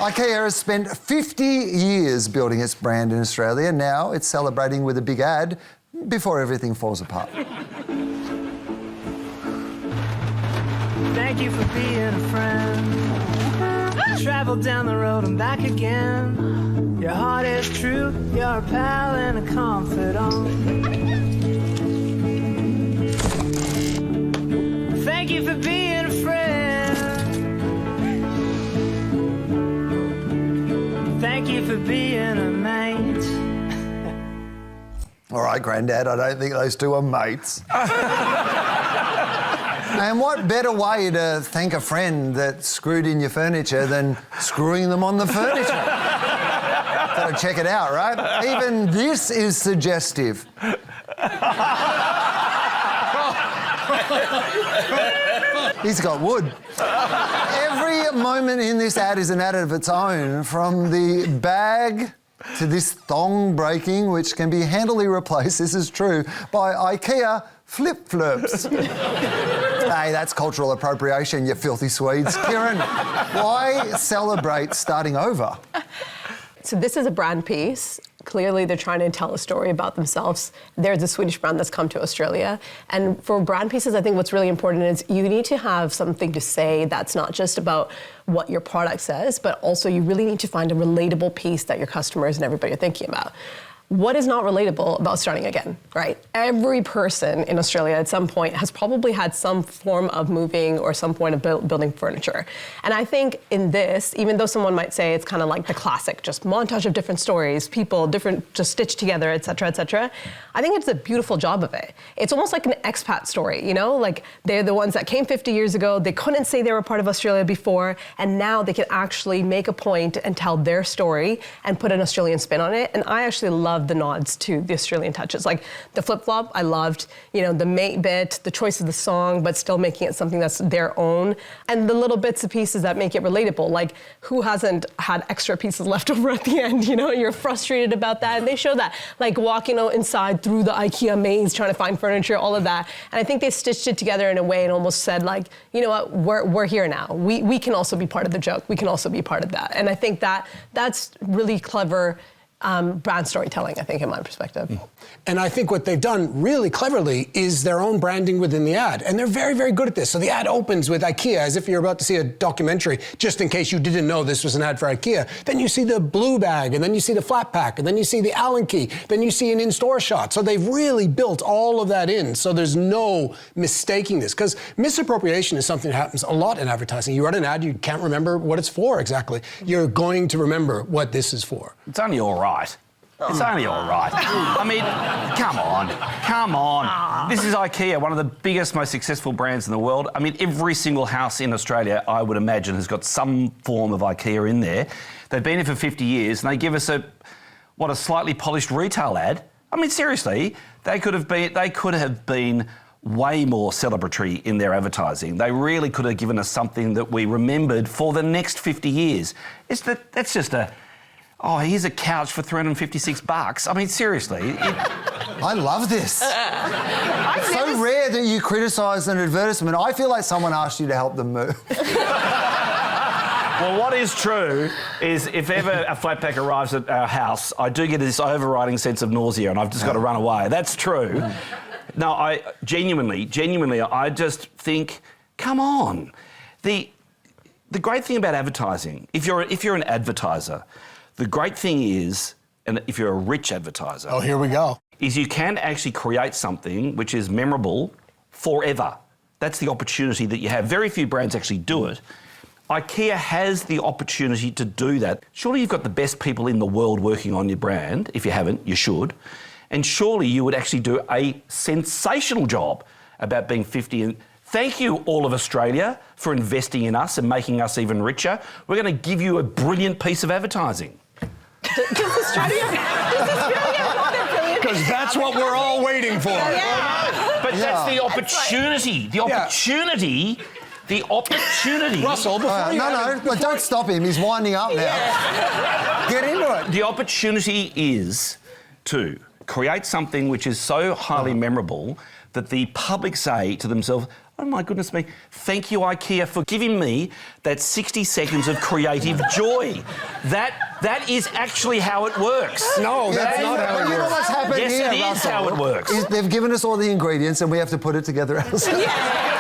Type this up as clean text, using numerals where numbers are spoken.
IKEA has spent 50 years building its brand in Australia. Now it's celebrating with a big ad before everything falls apart. Thank you for being a friend. Travel down the road and back again. Your heart is true, you're a pal and a confidant. Thank you for being a friend. Thank you for being a mate. All right, Grandad, I don't think those two are mates. And what better way to thank a friend that screwed in your furniture than screwing them on the furniture? Gotta check it out, right? Even this is suggestive. He's got wood. Every moment in this ad is an ad of its own, from the bag to this thong breaking, which can be handily replaced, this is true, by IKEA flip-flops. Hey, that's cultural appropriation, you filthy Swedes. Kieran, why celebrate starting over? So this is a brand piece. Clearly, they're trying to tell a story about themselves. There's a Swedish brand that's come to Australia. And for brand pieces, I think what's really important is you need to have something to say that's not just about what your product says, but also you really need to find a relatable piece that your customers and everybody are thinking about. What is not relatable about starting again, right? Every person in Australia at some point has probably had some form of moving or some point of building furniture. And I think in this, even though someone might say it's kind of like the classic, just montage of different stories, people, different, just stitched together, et cetera, I think it's a beautiful job of it. It's almost like an expat story, you know? Like they're the ones that came 50 years ago, they couldn't say they were part of Australia before, and now they can actually make a point and tell their story and put an Australian spin on it. And I actually love the nods to the Australian touches. Like the flip-flop, I loved, you know, the mate bit, the choice of the song, but still making it something that's their own. And the little bits and pieces that make it relatable. Like who hasn't had extra pieces left over at the end, you know? You're frustrated about that, and they show that. Like walking inside through the IKEA maze, trying to find furniture, all of that. And I think they stitched it together in a way and almost said like, you know what, we're here now. We can also be part of the joke. We can also be part of that. And I think that's really clever brand storytelling, I think, in my perspective. And I think what they've done really cleverly is their own branding within the ad. And they're very, very good at this. So the ad opens with IKEA as if you're about to see a documentary, just in case you didn't know this was an ad for IKEA. Then you see the blue bag, and then you see the flat pack, and then you see the Allen key, then you see an in-store shot. So they've really built all of that in, so there's no mistaking this. Because misappropriation is something that happens a lot in advertising. You run an ad, you can't remember what it's for exactly. You're going to remember what this is for. It's only all right. It's only all right. I mean, come on. This is IKEA, one of the biggest, most successful brands in the world. I mean, every single house in Australia, I would imagine, has got some form of IKEA in there. They've been here for 50 years, and they give us a slightly polished retail ad. I mean, seriously, they could have been way more celebratory in their advertising. They really could have given us something that we remembered for the next 50 years. That's just here's a couch for $356. I mean, seriously. I love this. It's so rare that you criticise an advertisement. I feel like someone asked you to help them move. Well, what is true is if ever a flat pack arrives at our house, I do get this overriding sense of nausea and I've just got to run away. That's true. No, I genuinely, I just think, come on. The great thing about advertising, if you're an advertiser, the great thing is, and if you're a rich advertiser... Oh, here we go. ...is you can actually create something which is memorable forever. That's the opportunity that you have. Very few brands actually do it. IKEA has the opportunity to do that. Surely you've got the best people in the world working on your brand. If you haven't, you should. And surely you would actually do a sensational job about being 50 and... Thank you, all of Australia, for investing in us and making us even richer. We're going to give you a brilliant piece of advertising. Does Australia want a brilliant? Because that's what we're all waiting for. Yeah. But that's the opportunity. The opportunity. Russell, before but don't stop him. He's winding up now. Yeah. Get into it. The opportunity is to create something which is so highly memorable that the public say to themselves, Oh my goodness me. Thank you, IKEA, for giving me that 60 seconds of creative joy. That is actually how it works. No, that's not how it You know works. what's happened Yes, here, it is Russell, how it works. is they've given us all the ingredients and we have to put it together ourselves. Yeah.